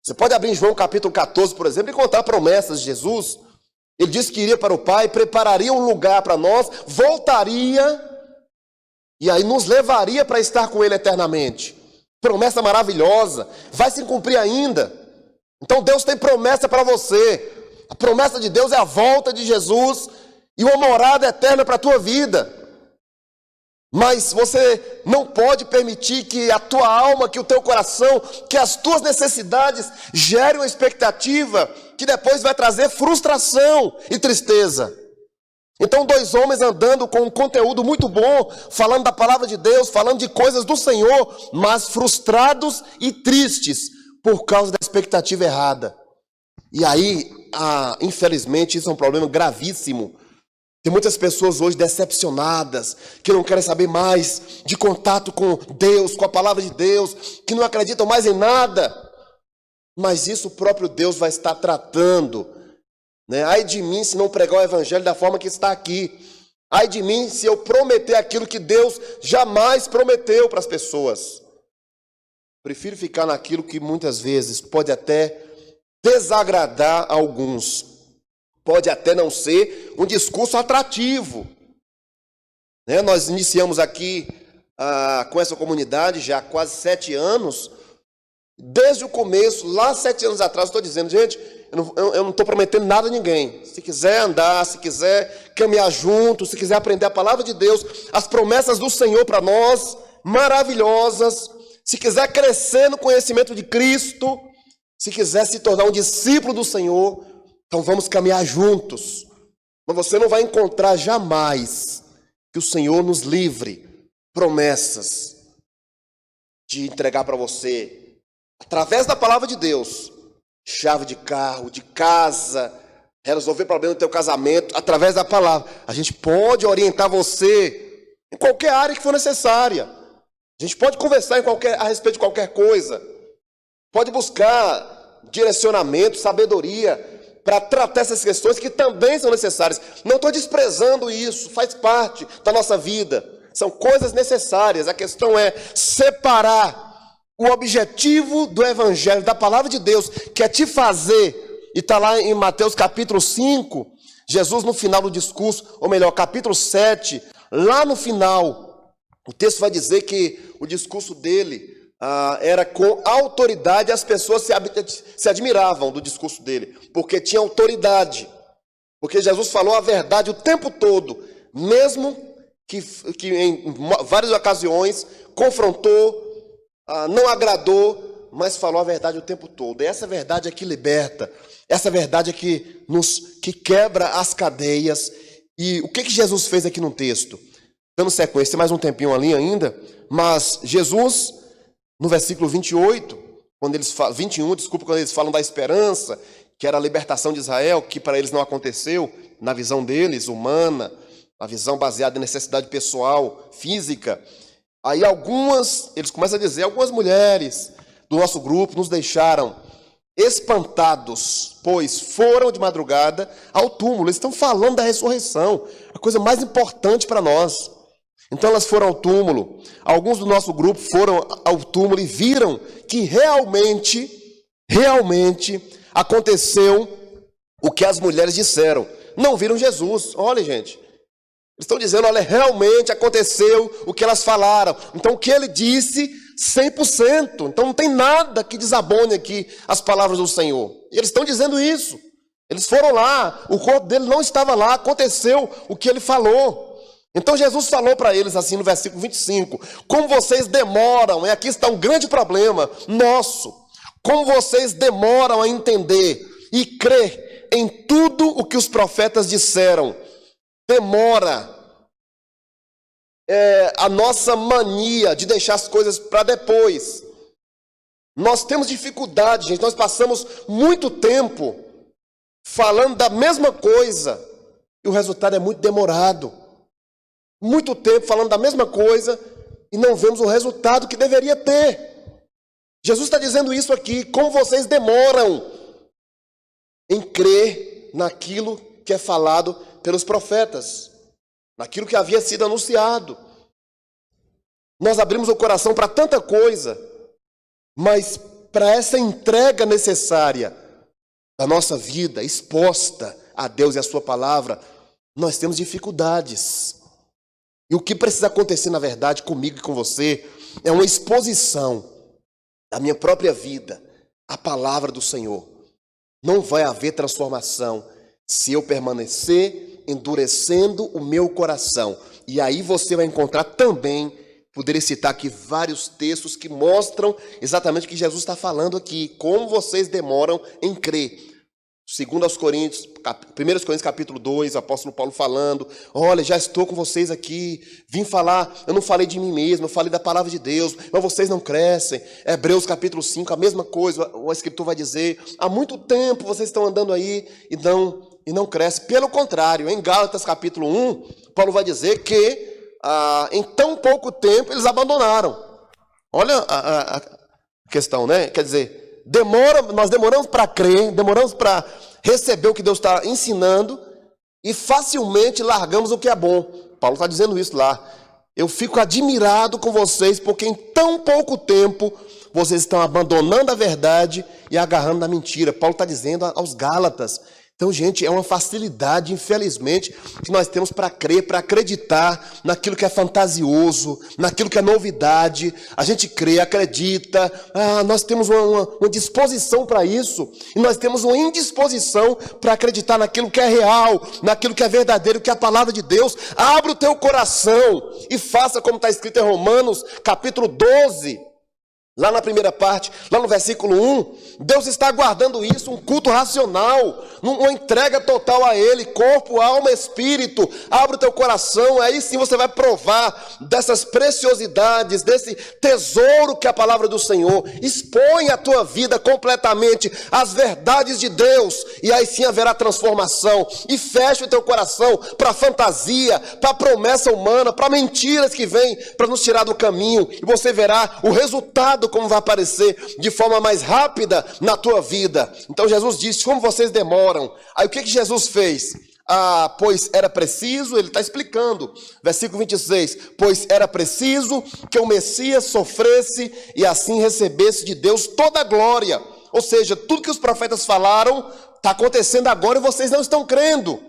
A: Você pode abrir em João capítulo 14, por exemplo, e contar promessas de Jesus. Ele disse que iria para o Pai, prepararia um lugar para nós, voltaria e aí nos levaria para estar com Ele eternamente. Promessa maravilhosa, vai se cumprir ainda. Então Deus tem promessa para você. A promessa de Deus é a volta de Jesus e uma morada eterna para a tua vida. Mas você não pode permitir que a tua alma, que o teu coração, que as tuas necessidades gerem uma expectativa que depois vai trazer frustração e tristeza. Então, dois homens andando com um conteúdo muito bom, falando da palavra de Deus, falando de coisas do Senhor, mas frustrados e tristes por causa da expectativa errada. E aí, infelizmente, isso é um problema gravíssimo. Tem muitas pessoas hoje decepcionadas, que não querem saber mais de contato com Deus, com a palavra de Deus, que não acreditam mais em nada. Mas isso o próprio Deus vai estar tratando. Ai de mim se não pregar o evangelho da forma que está aqui. Ai de mim se eu prometer aquilo que Deus jamais prometeu para as pessoas. Prefiro ficar naquilo que muitas vezes pode até desagradar a alguns. Pode até não ser um discurso atrativo. Nós iniciamos aqui com essa comunidade já há quase 7 anos. Desde o começo, lá 7 anos atrás, estou dizendo, gente, eu não estou prometendo nada a ninguém. Se quiser andar, se quiser caminhar junto, se quiser aprender a palavra de Deus, as promessas do Senhor para nós, maravilhosas. Se quiser crescer no conhecimento de Cristo, se quiser se tornar um discípulo do Senhor, então vamos caminhar juntos. Mas você não vai encontrar jamais que o Senhor nos livre promessas de entregar para você, através da palavra de Deus, chave de carro, de casa, resolver problema do teu casamento, através da palavra. A gente pode orientar você em qualquer área que for necessária. A gente pode conversar a respeito de qualquer coisa. Pode buscar direcionamento, sabedoria, para tratar essas questões que também são necessárias. Não estou desprezando isso, faz parte da nossa vida. São coisas necessárias. A questão é separar o objetivo do evangelho, da palavra de Deus, que é te fazer. E está lá em Mateus capítulo 5, Jesus no final do discurso, ou melhor, capítulo 7, lá no final, o texto vai dizer que o discurso dele era com autoridade. As pessoas se admiravam do discurso dele, porque tinha autoridade, porque Jesus falou a verdade o tempo todo, mesmo que em várias ocasiões confrontou, não agradou, mas falou a verdade o tempo todo. E essa verdade é que liberta, essa verdade é que quebra as cadeias. E o que Jesus fez aqui no texto? Dando sequência, tem mais um tempinho ali ainda, mas Jesus, no versículo 28, quando eles falam, 21, desculpa, quando eles falam da esperança, que era a libertação de Israel, que para eles não aconteceu, na visão deles, humana, a visão baseada em necessidade pessoal, física. Aí eles começam a dizer, algumas mulheres do nosso grupo nos deixaram espantados, pois foram de madrugada ao túmulo. Eles estão falando da ressurreição, a coisa mais importante para nós. Então elas foram ao túmulo. Alguns do nosso grupo foram ao túmulo e viram que realmente aconteceu o que as mulheres disseram. Não viram Jesus. Olha, gente, eles estão dizendo, olha, realmente aconteceu o que elas falaram. Então o que ele disse, 100%. Então não tem nada que desabone aqui as palavras do Senhor. E eles estão dizendo isso. Eles foram lá, o corpo dele não estava lá, aconteceu o que ele falou. Então Jesus falou para eles assim no versículo 25, como vocês demoram, e aqui está um grande problema nosso, como vocês demoram a entender e crer em tudo o que os profetas disseram. Demora a nossa mania de deixar as coisas para depois. Nós temos dificuldade, gente, nós passamos muito tempo falando da mesma coisa e o resultado é muito demorado. Muito tempo falando da mesma coisa e não vemos o resultado que deveria ter. Jesus está dizendo isso aqui, como vocês demoram em crer naquilo que é falado pelos profetas, naquilo que havia sido anunciado. Nós abrimos o coração para tanta coisa, mas para essa entrega necessária da nossa vida, exposta a Deus e a sua palavra, nós temos dificuldades. E o que precisa acontecer, na verdade, comigo e com você, é uma exposição da minha própria vida à palavra do Senhor. Não vai haver transformação se eu permanecer endurecendo o meu coração. E aí você vai encontrar também, poderia citar aqui vários textos que mostram exatamente o que Jesus está falando aqui, como vocês demoram em crer. 1 Coríntios capítulo 2, o apóstolo Paulo falando, olha, já estou com vocês aqui, vim falar, eu não falei de mim mesmo, eu falei da palavra de Deus, mas vocês não crescem. Hebreus capítulo 5, a mesma coisa, o escritor vai dizer, há muito tempo vocês estão andando aí e não crescem. Pelo contrário, em Gálatas capítulo 1, Paulo vai dizer que em tão pouco tempo eles abandonaram. Olha a questão, né? Quer dizer, nós demoramos para crer, demoramos para receber o que Deus está ensinando e facilmente largamos o que é bom. Paulo está dizendo isso lá. Eu fico admirado com vocês porque em tão pouco tempo vocês estão abandonando a verdade e agarrando na mentira. Paulo está dizendo aos Gálatas. Então, gente, é uma facilidade, infelizmente, que nós temos para crer, para acreditar naquilo que é fantasioso, naquilo que é novidade. A gente crê, acredita, nós temos uma disposição para isso, e nós temos uma indisposição para acreditar naquilo que é real, naquilo que é verdadeiro, que é a palavra de Deus. Abra o teu coração e faça como está escrito em Romanos, capítulo 12, lá na primeira parte, lá no versículo 1, Deus está aguardando isso, um culto racional, uma entrega total a Ele, corpo, alma, espírito. Abre o teu coração, aí sim você vai provar dessas preciosidades, desse tesouro que é a palavra do Senhor. Expõe a tua vida completamente às verdades de Deus, e aí sim haverá transformação. E fecha o teu coração para a fantasia, para a promessa humana, para mentiras que vêm para nos tirar do caminho, e você verá o resultado como vai aparecer de forma mais rápida na tua vida. Então Jesus disse, como vocês demoram. Aí o que Jesus fez? Pois era preciso, ele está explicando, versículo 26, pois era preciso que o Messias sofresse e assim recebesse de Deus toda a glória. Ou seja, tudo que os profetas falaram está acontecendo agora e vocês não estão crendo.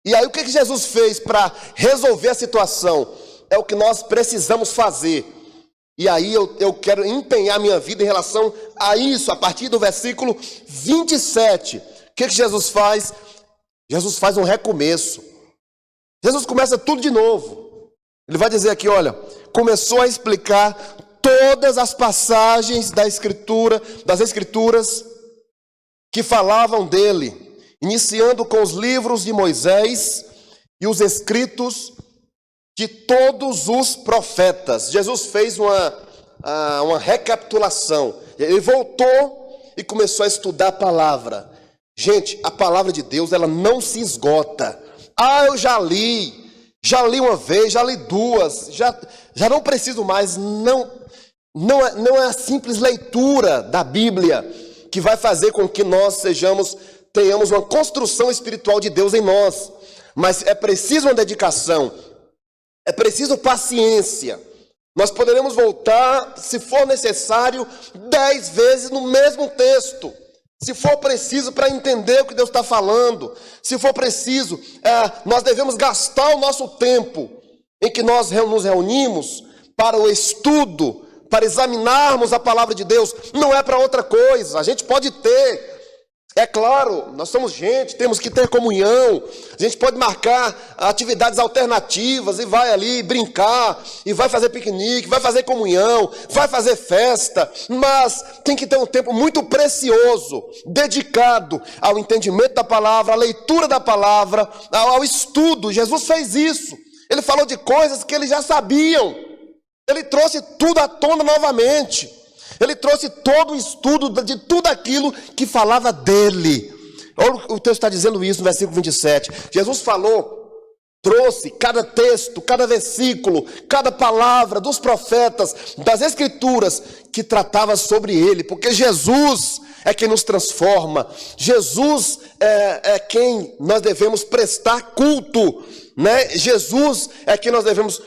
A: E aí o que Jesus fez para resolver a situação? É o que nós precisamos fazer. E aí eu quero empenhar minha vida em relação a isso, a partir do versículo 27. O que Jesus faz? Jesus faz um recomeço. Jesus começa tudo de novo. Ele vai dizer aqui, olha, começou a explicar todas as passagens das Escrituras que falavam dele, iniciando com os livros de Moisés e os escritos de todos os profetas. Jesus fez uma recapitulação. Ele voltou e começou a estudar a palavra. Gente, a palavra de Deus, ela não se esgota. Eu já li uma vez, já li duas, já não preciso mais. Não é a simples leitura da Bíblia que vai fazer com que nós tenhamos uma construção espiritual de Deus em nós. Mas é preciso uma dedicação, é preciso paciência. Nós poderemos voltar, se for necessário, 10 vezes no mesmo texto. Se for preciso para entender o que Deus está falando. Se for preciso, nós devemos gastar o nosso tempo em que nós nos reunimos para o estudo, para examinarmos a palavra de Deus. Não é para outra coisa. A gente pode ter, é claro, nós somos gente, temos que ter comunhão. A gente pode marcar atividades alternativas e vai ali brincar, e vai fazer piquenique, vai fazer comunhão, vai fazer festa. Mas tem que ter um tempo muito precioso, dedicado ao entendimento da palavra, à leitura da palavra, ao estudo. Jesus fez isso. Ele falou de coisas que eles já sabiam. Ele trouxe tudo à tona novamente. Ele trouxe todo o estudo de tudo aquilo que falava dele. O texto está dizendo isso no versículo 27. Jesus falou, trouxe cada texto, cada versículo, cada palavra dos profetas, das escrituras, que tratava sobre ele. Porque Jesus é quem nos transforma. Jesus é quem nós devemos prestar culto, né? Jesus é quem nós devemos...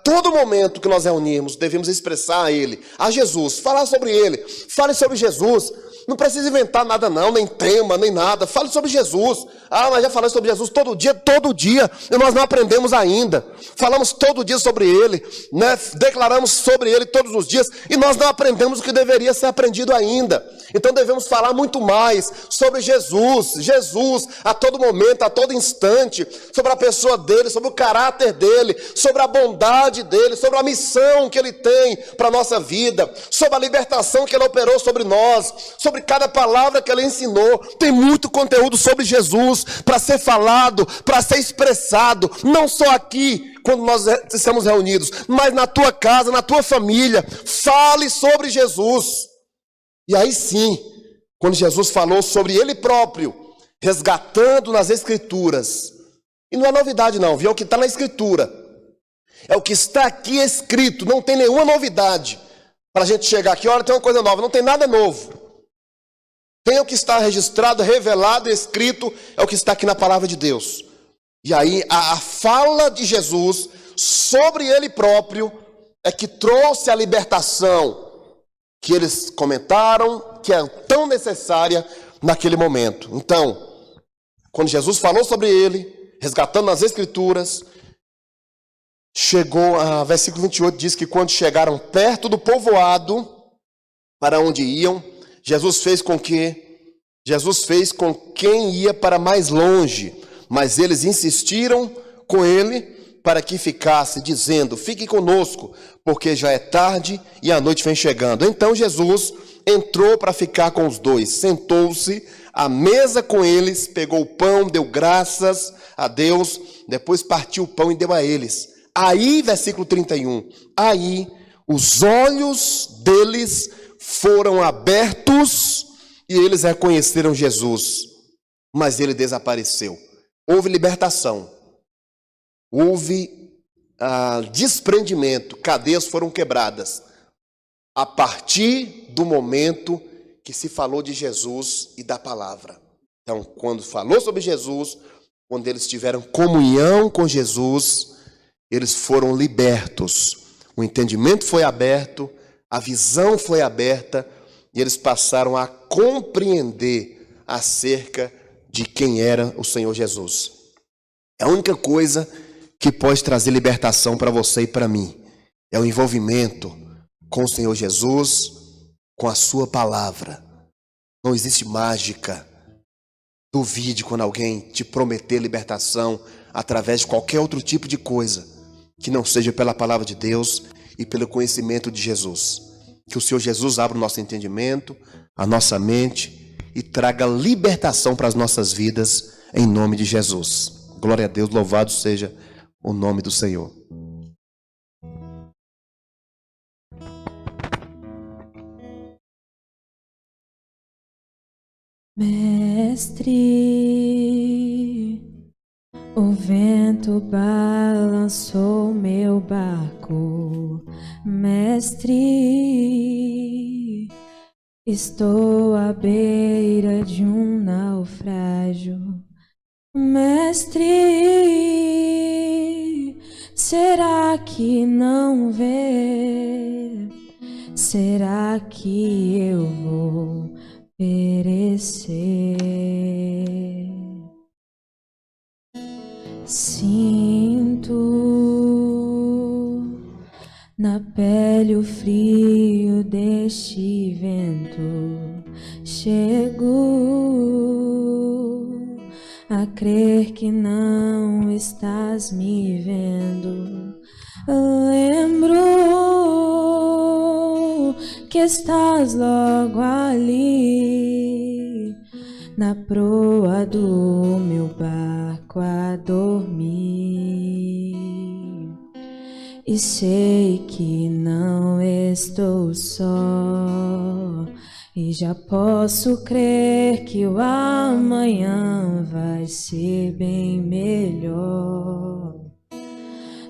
A: todo momento que nós reunirmos, devemos expressar a Ele, a Jesus, falar sobre Ele. Fale sobre Jesus. Não precisa inventar nada não, nem tema, nem nada. Fale sobre Jesus. Mas já falamos sobre Jesus todo dia, e nós não aprendemos ainda. Falamos todo dia sobre Ele, né? Declaramos sobre Ele todos os dias, e nós não aprendemos o que deveria ser aprendido ainda. Então devemos falar muito mais sobre Jesus, a todo momento, a todo instante, sobre a pessoa dele, sobre o caráter dele, sobre a bondade dele, sobre a missão que ele tem para a nossa vida, sobre a libertação que ele operou sobre nós, sobre cada palavra que ele ensinou. Tem muito conteúdo sobre Jesus para ser falado, para ser expressado, não só aqui, quando nós estamos reunidos, mas na tua casa, na tua família. Fale sobre Jesus. E aí sim, quando Jesus falou sobre Ele próprio, resgatando nas Escrituras, e não é novidade não, viu? É o que está na Escritura, é o que está aqui escrito, não tem nenhuma novidade, para a gente chegar aqui, olha, tem uma coisa nova, não tem nada novo. Tem o que está registrado, revelado, escrito, é o que está aqui na palavra de Deus. E aí a fala de Jesus sobre Ele próprio é que trouxe a libertação que eles comentaram, que é tão necessária naquele momento. Então, quando Jesus falou sobre Ele, resgatando nas Escrituras, chegou, versículo 28 diz que quando chegaram perto do povoado, para onde iam, Jesus fez com quem ia para mais longe, mas eles insistiram com ele para que ficasse, dizendo, fique conosco, porque já é tarde e a noite vem chegando. Então Jesus entrou para ficar com os dois, sentou-se à mesa com eles, pegou o pão, deu graças a Deus, depois partiu o pão e deu a eles. Aí, versículo 31, aí os olhos deles foram abertos e eles reconheceram Jesus, mas ele desapareceu. Houve libertação, houve desprendimento, cadeias foram quebradas, a partir do momento que se falou de Jesus e da palavra. Então, quando falou sobre Jesus, quando eles tiveram comunhão com Jesus, eles foram libertos, o entendimento foi aberto, a visão foi aberta, e eles passaram a compreender acerca de quem era o Senhor Jesus. É a única coisa que pode trazer libertação para você e para mim, é o envolvimento com o Senhor Jesus, com a sua palavra. Não existe mágica. Duvide quando alguém te prometer libertação através de qualquer outro tipo de coisa que não seja pela palavra de Deus e pelo conhecimento de Jesus. Que o Senhor Jesus abra o nosso entendimento, a nossa mente e traga libertação para as nossas vidas em nome de Jesus. Glória a Deus, louvado seja o nome do Senhor.
B: Mestre, o vento balançou meu barco. Mestre, Estou à beira de um naufrágio. Mestre, será que não vê? Será que eu vou perecer? Sinto na pele o frio deste vento. Chego a crer que não estás me vendo. Lembro que estás logo ali, na proa do meu barco a dormir. E sei que não estou só, e já posso crer que o amanhã vai ser bem melhor.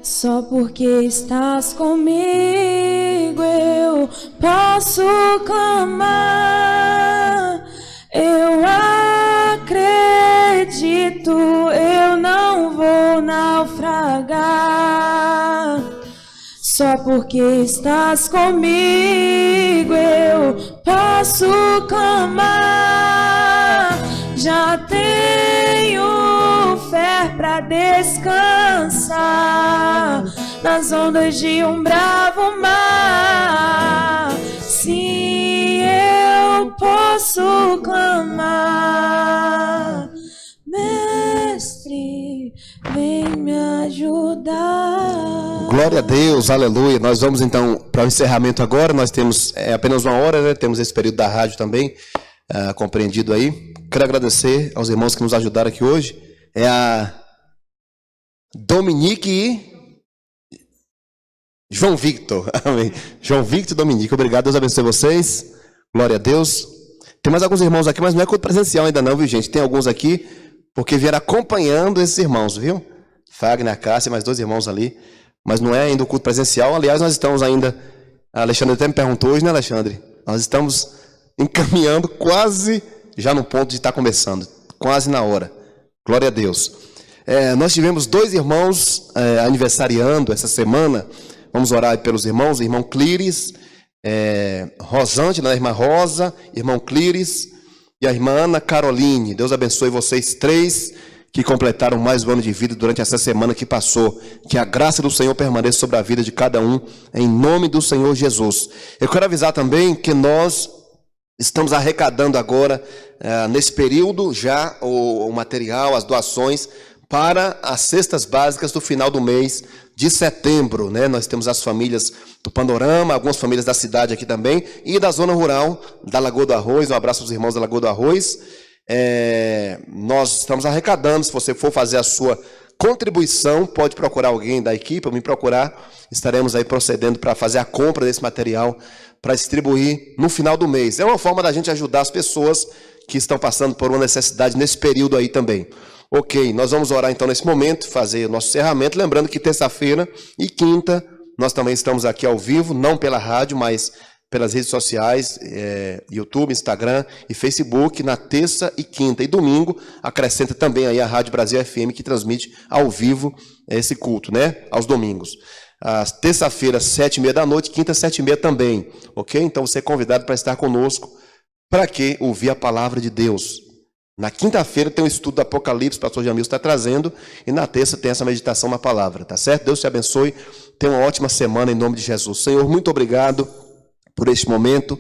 B: Só porque estás comigo eu posso clamar. Eu acredito, eu não vou naufragar. Só porque estás comigo eu posso clamar. Já tenho fé pra descansar nas ondas de um bravo mar. Sim, eu posso clamar. Mestre, vem me ajudar.
A: Glória a Deus, aleluia. Nós vamos então para o encerramento agora. Nós temos apenas uma hora, né? Temos esse período da rádio também compreendido aí. Quero agradecer aos irmãos que nos ajudaram aqui hoje. É a Dominique e João Victor. Amém. João Victor e Dominique. Obrigado, Deus abençoe vocês. Glória a Deus. Tem mais alguns irmãos aqui, mas não é culto presencial ainda não, viu, gente? Tem alguns aqui, porque vieram acompanhando esses irmãos, viu? Fagner, Cássia, mais 2 irmãos ali. Mas não é ainda o culto presencial. Aliás, nós estamos ainda... A Alexandre até me perguntou hoje, né, Alexandre? Nós estamos encaminhando quase já no ponto de estar começando. Quase na hora. Glória a Deus. Nós tivemos 2 irmãos aniversariando essa semana. Vamos orar pelos irmãos. Irmão Clíris, Rosângela, a irmã Rosa, irmão Clíris e a irmã Ana Caroline. Deus abençoe vocês 3 que completaram mais um ano de vida durante essa semana que passou. Que a graça do Senhor permaneça sobre a vida de cada um, em nome do Senhor Jesus. Eu quero avisar também que nós estamos arrecadando agora, nesse período, já o material, as doações para as cestas básicas do final do mês de setembro, né? Nós temos as famílias do Panorama, algumas famílias da cidade aqui também, e da zona rural da Lagoa do Arroz. Um abraço aos irmãos da Lagoa do Arroz. Nós estamos arrecadando. Se você for fazer a sua contribuição, pode procurar alguém da equipe, ou me procurar. Estaremos aí procedendo para fazer a compra desse material para distribuir no final do mês. É uma forma da gente ajudar as pessoas que estão passando por uma necessidade nesse período aí também. Ok, nós vamos orar então nesse momento, fazer o nosso encerramento. Lembrando que terça-feira e quinta nós também estamos aqui ao vivo, não pela rádio, mas pelas redes sociais, YouTube, Instagram e Facebook, na terça e quinta. E domingo, acrescenta também aí a Rádio Brasil FM, que transmite ao vivo esse culto, né? Aos domingos. Às terça-feira, 7h30 da noite, quinta, 7h30 também. Ok? Então você é convidado para estar conosco. Para quê? Ouvir a palavra de Deus. Na quinta-feira tem o estudo do Apocalipse, o pastor Jamil está trazendo, e na terça tem essa meditação na palavra, tá certo? Deus te abençoe, tenha uma ótima semana em nome de Jesus. Senhor, muito obrigado por este momento,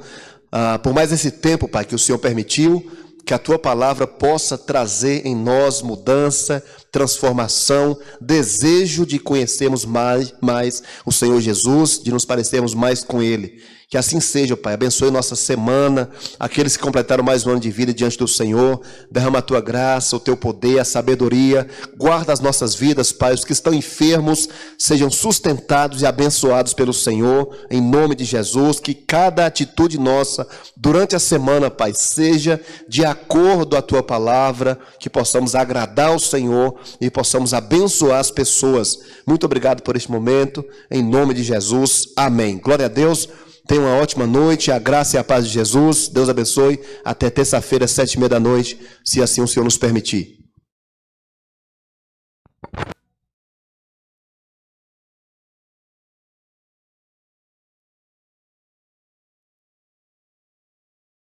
A: por mais esse tempo, Pai, que o Senhor permitiu, que a Tua palavra possa trazer em nós mudança, transformação, desejo de conhecermos mais o Senhor Jesus, de nos parecermos mais com Ele. Que assim seja, Pai. Abençoe nossa semana, aqueles que completaram mais um ano de vida diante do Senhor. Derrama a Tua graça, o Teu poder, a sabedoria. Guarda as nossas vidas, Pai. Os que estão enfermos sejam sustentados e abençoados pelo Senhor, em nome de Jesus. Que cada atitude nossa durante a semana, Pai, seja de acordo à Tua palavra, que possamos agradar ao Senhor e possamos abençoar as pessoas. Muito obrigado por este momento, em nome de Jesus. Amém. Glória a Deus. Tenha uma ótima noite, a graça e a paz de Jesus. Deus abençoe. Até terça-feira, 7h30 da noite, se assim o Senhor nos permitir.